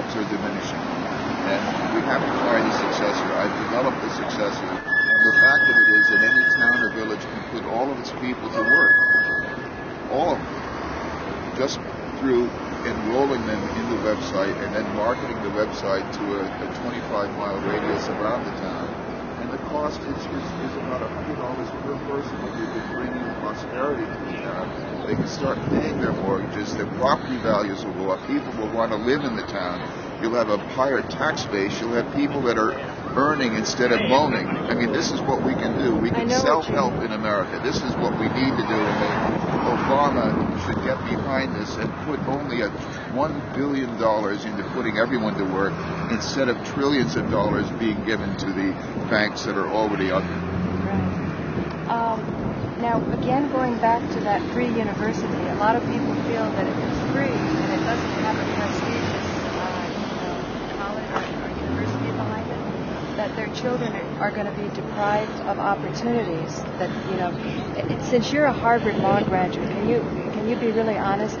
jobs are diminishing. And we have to find a successor. I've developed a successor. And the fact that it is in any town or village can put all of its people to work. All of them. Just through enrolling them in the website and then marketing the website to a 25-mile radius around the town. And the cost is about $100 per person. If you can bring in prosperity to the town, they can start paying their mortgages, their property values will go up, people will want to live in the town, you'll have a higher tax base, you'll have people that are earning instead of loaning. I mean, this is what we can do. We can self-help in America. This is what we need to do. And Obama should get behind this and put only $1 billion into putting everyone to work instead of trillions of dollars being given to the banks that are already under. Right. Now, again, going back to that free university, a lot of people feel that if it's free and it doesn't have a prestigious college or university behind it, that their children are going to be deprived of opportunities. That, since you're a Harvard law graduate, can you be really honest?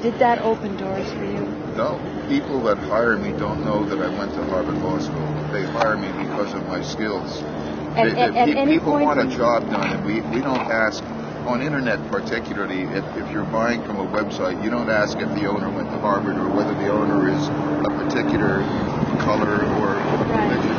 Did that open doors for you? No. People that hire me don't know that I went to Harvard Law School. They hire me because of my skills. People want a job done, and we don't ask, on internet particularly, if you're buying from a website, you don't ask if the owner went to Harvard or whether the owner is a particular color or religion.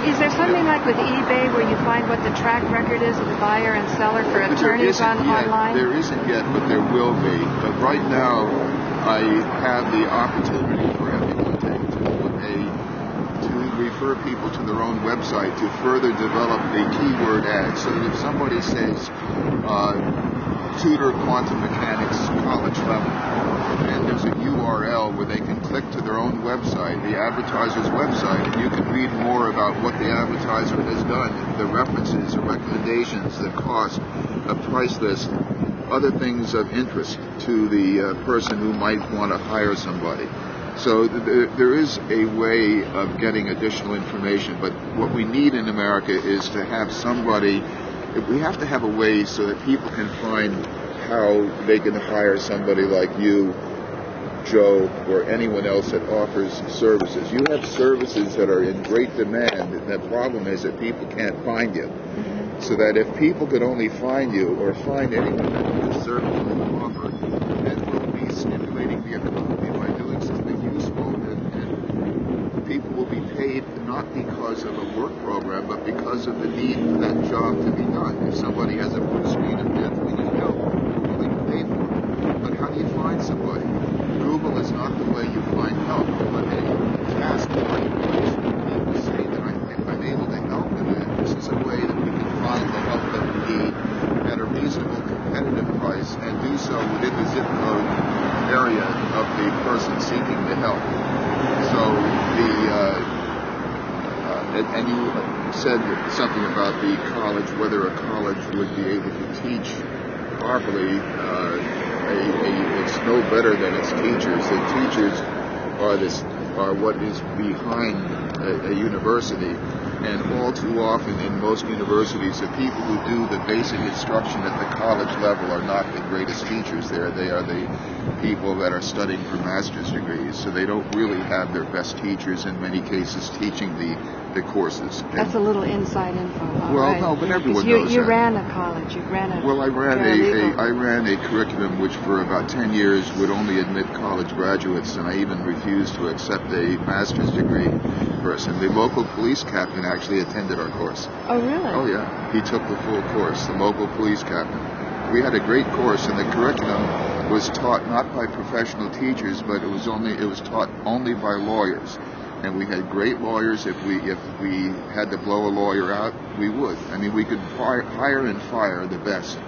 Is there something like with eBay where you find what the track record is of the buyer and seller for attorneys online? There isn't yet, but there will be. But right now, I have the opportunity for everyone to refer people to their own website to further develop the keyword ads. So that if somebody says tutor quantum mechanics college level, and there's a URL where they can click to their own website, the advertiser's website, and you can read more about what the advertiser has done, the references, the recommendations, the cost, a price list, other things of interest to the person who might want to hire somebody. So there is a way of getting additional information, but what we need in America is to have somebody, we have to have a way so that people can find how they can hire somebody like you, Joe, or anyone else that offers services. You have services that are in great demand, and the problem is that people can't find you. So that if people could only find you or find anyone that can serve them and offer, then we'll be stimulating the economy by doing something useful, and people will be paid not because of a work program, but because of the need for that job to be done. If somebody has a foot speed of death, we need help. We're willing to pay for it. But how do you find somebody? Google is not the way you find help, but a task marketplace where people say that I'm able to help them, and this is a way that we can find the help that we need at a reasonable competitive price and do so within the zip code area of the person seeking the help. So and you said something about the college, whether a college would be able to teach properly. It's no better than its teachers. The teachers are what is behind a university, and all too often in most universities, the people who do the basic instruction at the college level are not the greatest teachers there. They are the people that are studying for master's degrees, so they don't really have their best teachers in many cases teaching the courses. That's a little inside info. Well, no, but everyone knows you that. ran a college. You ran a. Well, I ran a curriculum which for about 10 years would only admit college graduates, and I even refused to accept a master's degree person. The local police captain actually attended our course. Oh, really? Oh, yeah. He took the full course, the local police captain. We had a great course, and the curriculum was taught not by professional teachers, but it was taught only by lawyers. And we had great lawyers. If we had to blow a lawyer out, we would. I mean, we could hire and fire the best.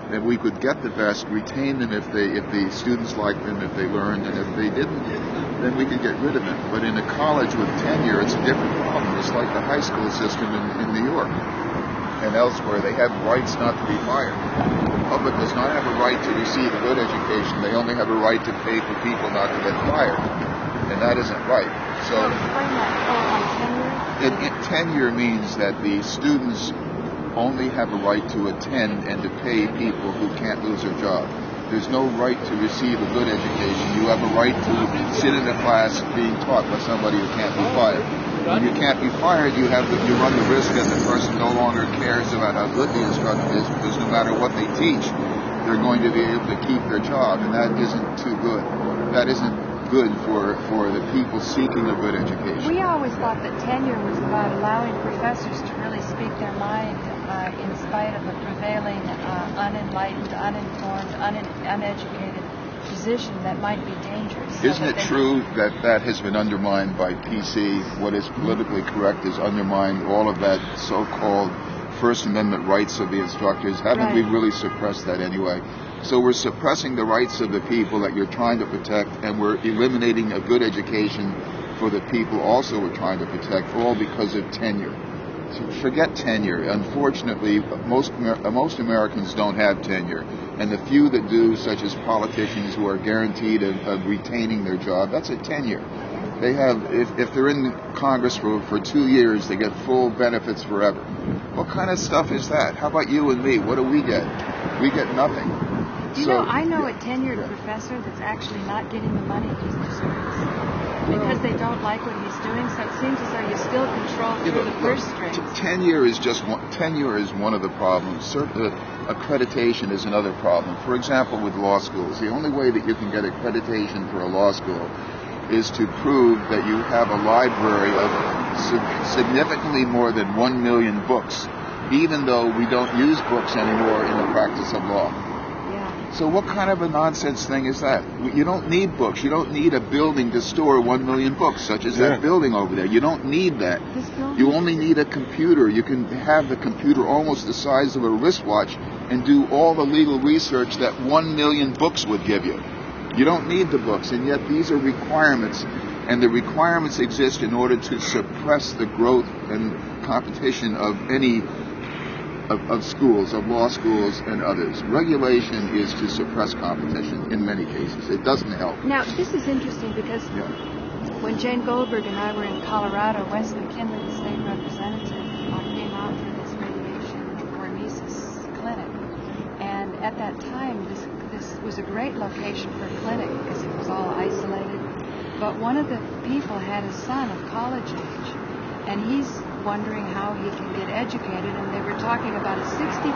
And we could get the best, retain them if the students liked them, if they learned, and if they didn't, then we could get rid of them. But in a college with tenure, it's a different problem. It's like the high school system in New York and elsewhere. They have rights not to be fired. The public does not have a right to receive a good education. They only have a right to pay for people not to get fired. And that isn't right. So tenure means that the students only have a right to attend and to pay people who can't lose their job. There's no right to receive a good education. You have a right to sit in a class being taught by somebody who can't be fired. When you can't be fired, you run the risk that the person no longer cares about how good the instruction is, because no matter what they teach, they're going to be able to keep their job, and that isn't too good. That isn't good for the people seeking a good education. We always thought that tenure was about allowing professors to really speak their mind in spite of a prevailing unenlightened, uninformed, uneducated position that might be dangerous. Isn't it true that has been undermined by PC? What is politically correct is undermined. All of that so-called First Amendment rights of the instructors. Haven't we really suppressed that anyway? So we're suppressing the rights of the people that you're trying to protect, and we're eliminating a good education for the people also we're trying to protect, all because of tenure. So forget tenure. Unfortunately, most Americans don't have tenure, and the few that do, such as politicians who are guaranteed of retaining their job, that's a tenure. They have, if they're in Congress for 2 years, they get full benefits forever. What kind of stuff is that? How about you and me? What do we get? We get nothing. I know a tenured professor that's actually not getting the money he deserves because they don't like what he's doing. So it seems as though you still control through the purse strings. Tenure is one of the problems. Accreditation is another problem. For example, with law schools, the only way that you can get accreditation for a law school is to prove that you have a library of significantly more than 1 million books, even though we don't use books anymore in the practice of law. So what kind of a nonsense thing is that? You don't need books. You don't need a building to store 1 million books, such as that building over there. You don't need that. You only need a computer. You can have the computer almost the size of a wristwatch and do all the legal research that 1 million books would give you. You don't need the books, and yet these are requirements, and the requirements exist in order to suppress the growth and competition of any of schools, of law schools and others. Regulation is to suppress competition in many cases. It doesn't help. Now, this is interesting because when Jane Goldberg and I were in Colorado, Wesley Kinley, the state representative, came out for this radiation hormesis clinic. And at that time, this was a great location for a clinic because it was all isolated. But one of the people had a son of college age, and he's wondering how he can get educated, and they were talking about a $60,000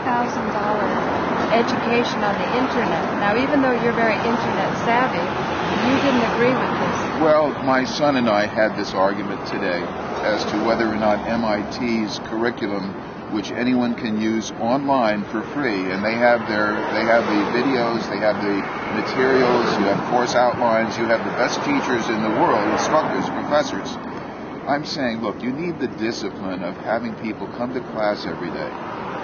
education on the internet. Now, even though you're very internet savvy, you didn't agree with this. Well, my son and I had this argument today as to whether or not MIT's curriculum, which anyone can use online for free, and they have the videos, they have the materials, you have course outlines, you have the best teachers in the world, instructors, professors. I'm saying, look, you need the discipline of having people come to class every day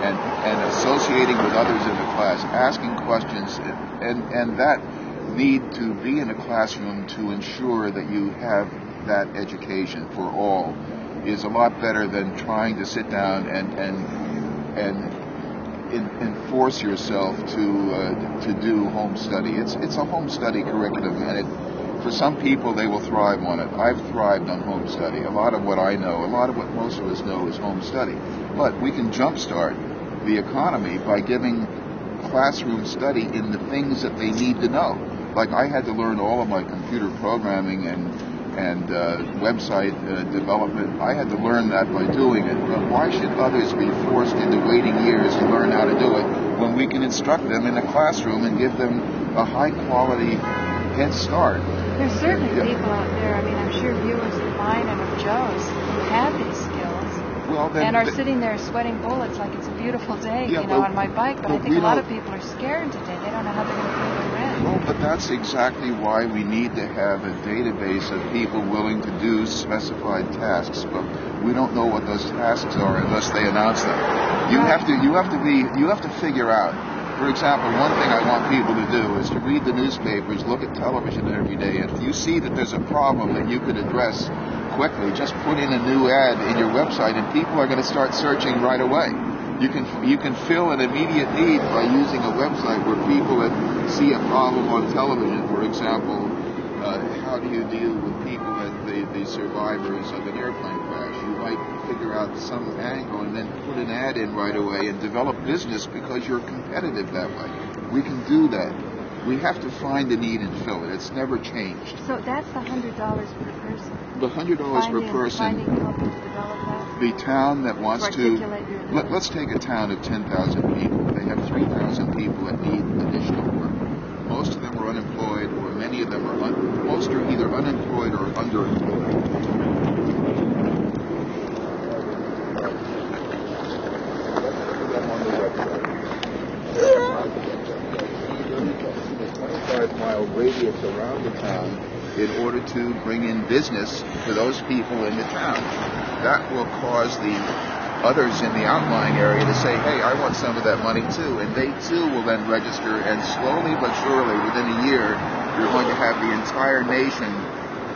and associating with others in the class, asking questions, and that need to be in a classroom to ensure that you have that education for all is a lot better than trying to sit down and force yourself to do home study. It's a home study curriculum, and for some people, they will thrive on it. I've thrived on home study. A lot of what I know, a lot of what most of us know is home study. But we can jumpstart the economy by giving classroom study in the things that they need to know. Like I had to learn all of my computer programming and website development. I had to learn that by doing it. But why should others be forced into waiting years to learn how to do it when we can instruct them in a classroom and give them a high-quality head start? There's certainly people out there, I mean, I'm sure viewers of mine and of Joe's who have these skills and are sitting there sweating bullets like it's a beautiful day, on my bike, but I think a lot of people are scared today. They don't know how they're going to pay their rent. Well, but that's exactly why we need to have a database of people willing to do specified tasks, but we don't know what those tasks are unless they announce them. You have to figure out. For example, one thing I want people to do is to read the newspapers, look at television every day, and if you see that there's a problem that you could address quickly, just put in a new ad in your website and people are going to start searching right away. You can fill an immediate need by using a website where people that see a problem on television, for example, how do you deal with people that the survivors of an airplane crash? You might figure out some angle and then put an ad in right away and develop business because you're competitive that way. We can do that. We have to find the need and fill it. It's never changed. So that's the $100 per person. The $100 per person. Finding help to develop that. The town that wants to. Articulate Let's take a town of 10,000 people. They have 3,000 people that need additional work. Most of them are unemployed, or many of them are most are either unemployed or underemployed. 25-mile radius around the town in order to bring in business to those people in the town. That will cause the others in the outlying area to say, hey, I want some of that money too. And they too will then register, and slowly but surely, within a year, you're going to have the entire nation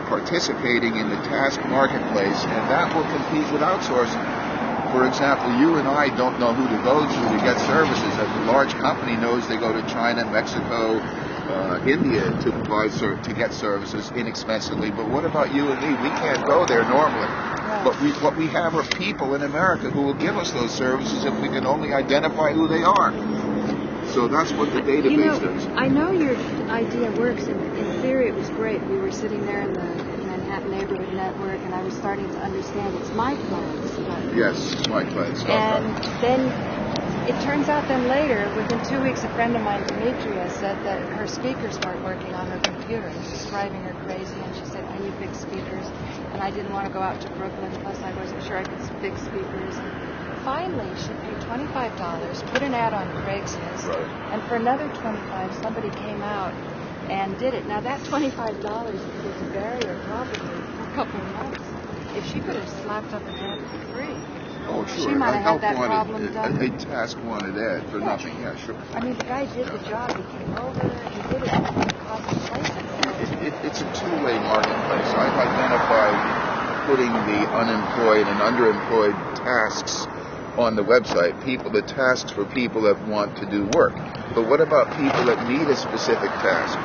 participating in the task marketplace, and that will compete with outsourcing. For example, you and I don't know who to go to get services. A large company knows they go to China, Mexico, India to get services inexpensively. But what about you and me? We can't go there normally. Right. But what we have are people in America who will give us those services if we can only identify who they are. So that's what the database does. I know your idea works. In theory, it was great. We were sitting there in the Manhattan Neighborhood Network, and I was starting to understand it's my plans. Yes, my plans. And then it turns out then later, within 2 weeks, a friend of mine, Demetria, said that her speakers weren't working on her computer. It was just driving her crazy, and she said, I need big speakers. And I didn't want to go out to Brooklyn, plus I wasn't sure I could big speakers. And finally, she paid $25, put an ad on Craigslist, Right. and for another $25, somebody came out and did it. Now that $25 was a barrier probably for a couple of months. If she could have slapped up an ad for free, Oh, sure. she might have had that problem done. A task wanted ad for nothing. Yeah, sure. I mean, the guy did the job. He came over, he did it at no cost of places. It's a two-way marketplace. I've identified putting the unemployed and underemployed tasks on the website. The tasks for people that want to do work. But what about people that need a specific task?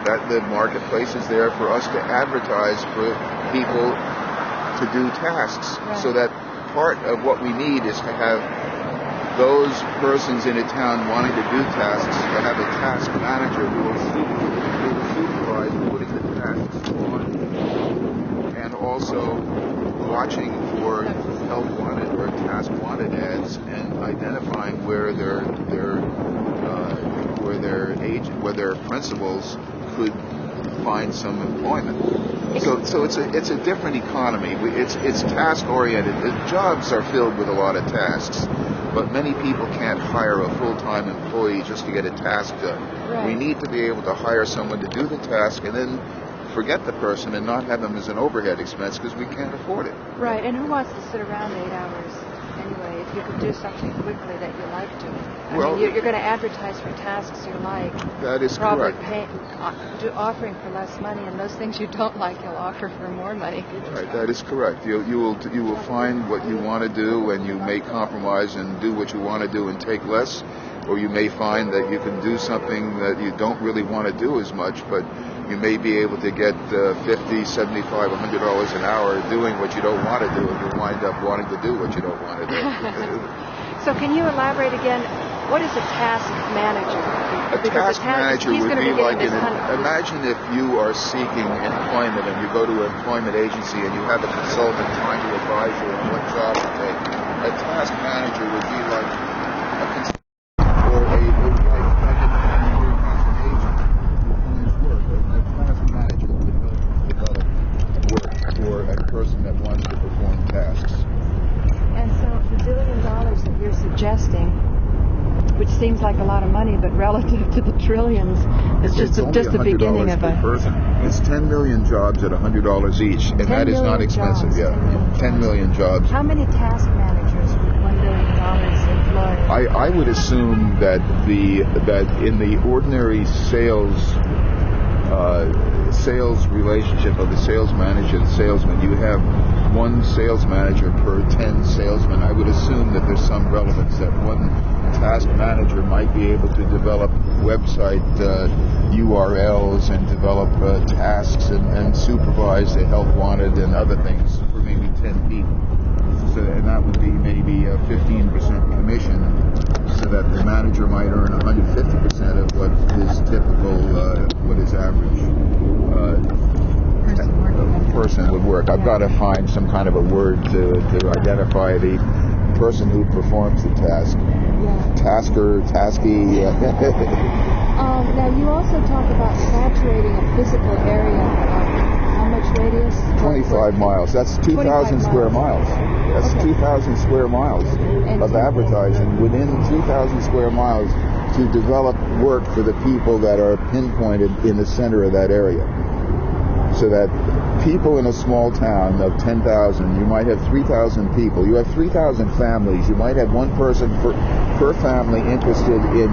That the marketplace is there for us to advertise for people to do tasks. Right. So that part of what we need is to have those persons in a town wanting to do tasks, to have a task manager who will supervise putting the tasks on, and also watching for help wanted or task wanted ads and identifying where their principals could find some employment. So it's a different economy. It's task oriented. The jobs are filled with a lot of tasks, but many people can't hire a full-time employee just to get a task done. Right. We need to be able to hire someone to do the task and then forget the person and not have them as an overhead expense because we can't afford it. Right, and who wants to sit around 8 hours anyway if you could do something quickly that you like to? I mean, you're going to advertise for tasks you like. That is probably correct. Offering for less money, and those things you don't like, you'll offer for more money. Right, that is correct. You will find what you want to do, and you may compromise and do what you want to do and take less, or you may find that you can do something that you don't really want to do as much, but you may be able to get $50, $75, $100 an hour doing what you don't want to do, and you'll wind up wanting to do what you don't want to do. So can you elaborate again? What is a task manager? A task manager would be like imagine if you are seeking employment and you go to an employment agency and you have a consultant trying to advise you on what job to take. A task manager would be like a consultant or an agent who has an agent who finds work. A task manager would help develop work for a person that wants to perform tasks. And so the $1 billion that you're suggesting, which seems like a lot of money, but relative to the trillions, it's just the beginning of a... person. It's 10 million jobs at $100 each, and that is not expensive. Jobs, 10 million jobs. How many task managers would $1 billion employ? I would assume that in the ordinary sales relationship of the sales manager and salesman, you have one sales manager per 10 salesmen. I would assume that there's some relevance that one task manager might be able to develop website URLs and develop tasks and supervise the help wanted and other things for maybe 10 people. So, and that would be maybe a 15% commission. so that the manager might earn 150% of what his typical, what his average person would work. I've got to find some kind of a word to identify the person who performs the task. Yeah. Tasker, tasky. Now you also talk about saturating a physical area. How much radius? 25 miles. That's 2,000 square miles. That's okay. 2,000 square miles of advertising within 2,000 square miles to develop work for the people that are pinpointed in the center of that area. So that people in a small town of 10,000, you might have 3,000 people. You have 3,000 families. You might have one person per family interested in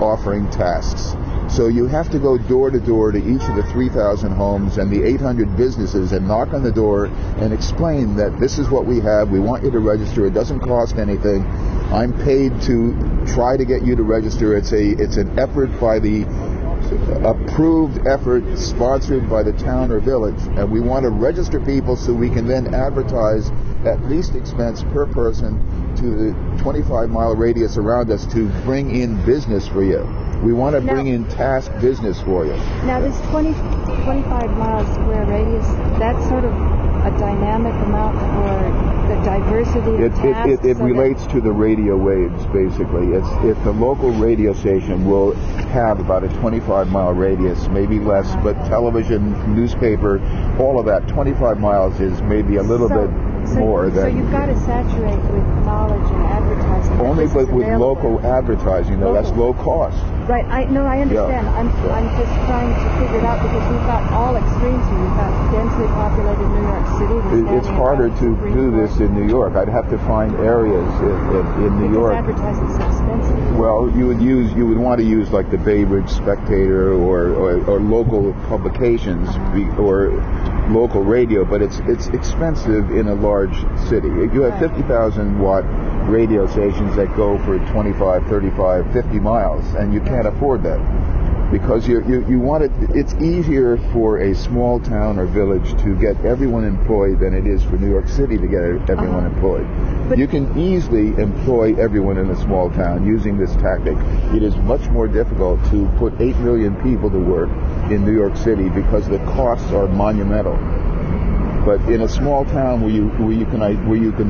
offering tasks. So you have to go door to door to each of the 3,000 homes and the 800 businesses and knock on the door and explain that this is what we have. We want you to register. It doesn't cost anything. I'm paid to try to get you to register. It's an effort by the approved effort sponsored by the town or village, and we want to register people so we can then advertise at least expense per person to the 25-mile radius around us to bring in business for you. We want to bring in task business for you. Now this 25 miles square radius, that's sort of a dynamic amount for the diversity of tasks? It relates to the radio waves, basically. If the local radio station will have about a 25-mile radius, maybe less, but television, newspaper, all of that, 25 miles is maybe a little bit more than... So you've got to saturate with knowledge and advertising. Only but with local advertising, though. That's low cost. Right. I understand. Yeah. I'm just trying to figure it out because we've got all extremes here. You've got densely populated New York City. It's harder to do this in New York. I'd have to find areas in New York. Because advertising's so expensive. Well, you would want to use like the Bay Ridge Spectator or local publications or local radio, but it's expensive in a large city. You have 50,000 watt radio stations that go for 25, 35, 50 miles, and you can't afford that because you want it. It's easier for a small town or village to get everyone employed than it is for New York City to get everyone employed. But you can easily employ everyone in a small town using this tactic. It is much more difficult to put 8 million people to work in New York City because the costs are monumental. But in a small town where you can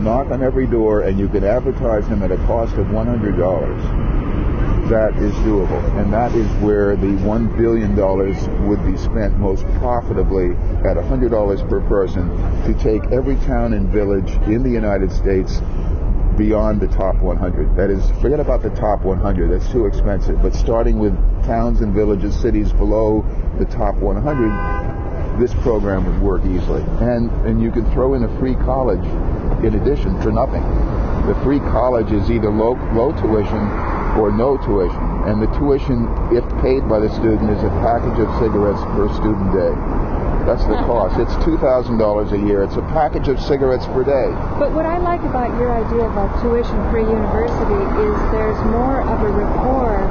knock on every door and you can advertise them at a cost of $100, that is doable, and that is where the $1 billion would be spent most profitably at $100 per person to take every town and village in the United States beyond the top 100. That is, forget about the top 100, that's too expensive, but starting with towns and villages, cities below the top 100, this program would work easily. And you can throw in a free college in addition for nothing. The free college is either low tuition or no tuition, and the tuition, if paid by the student, is a package of cigarettes per student day. That's the cost. It's $2,000 a year. It's a package of cigarettes per day. But what I like about your idea of a tuition-free university is there's more of a rapport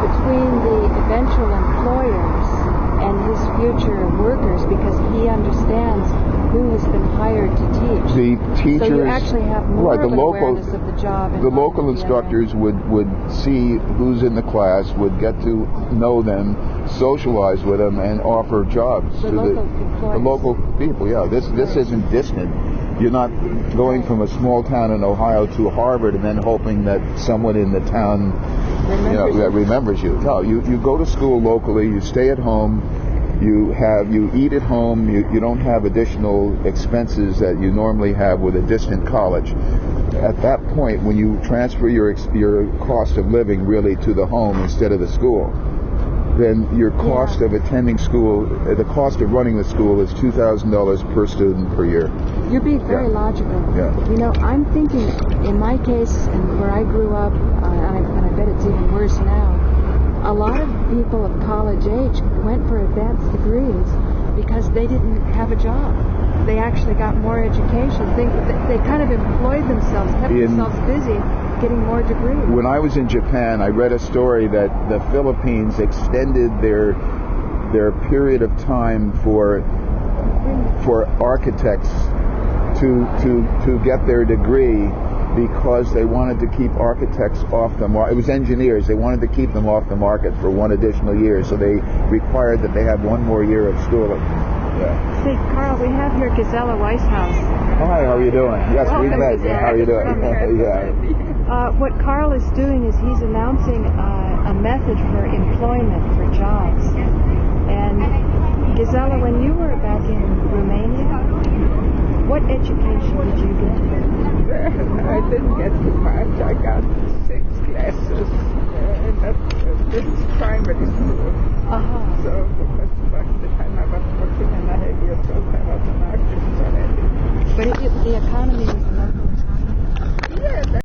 between the eventual employers and his future workers because he understands who has been hired to teach. The teachers, so you actually have more of an awareness of the job. The local instructors would see who's in the class, would get to know them, socialize with them, and offer jobs to the local people. Yeah, this isn't distant. You're not going from a small town in Ohio to Harvard and then hoping that someone in the town remembers you. No, you go to school locally, you stay at home, you eat at home, you don't have additional expenses that you normally have with a distant college. At that point, when you transfer your cost of living really to the home instead of the school, then your cost of attending school, the cost of running the school is $2,000 per student per year. You're being very logical. Yeah. You know, I'm thinking, in my case, and where I grew up, and I bet it's even worse now, a lot of people of college age went for advanced degrees because they didn't have a job. They actually got more education. They kind of employed themselves, kept themselves busy, getting more degrees. When I was in Japan, I read a story that the Philippines extended their period of time for architects to get their degree because they wanted to keep architects off the market. It was engineers. They wanted to keep them off the market for one additional year, so they required that they have one more year of schooling. Yeah. See, Carl, we have here Gizella Weisshaus. Hi, how are you doing? Yes, we met. How are you doing? Yeah. What Carl is doing is he's announcing a method for employment, for jobs. And Gizella, when you were back in Romania, what education did you get? I didn't get too much. I got 6 classes, and this is primary school. So because by the time I was 14 and a half years old, I was an artist already. But the economy was a local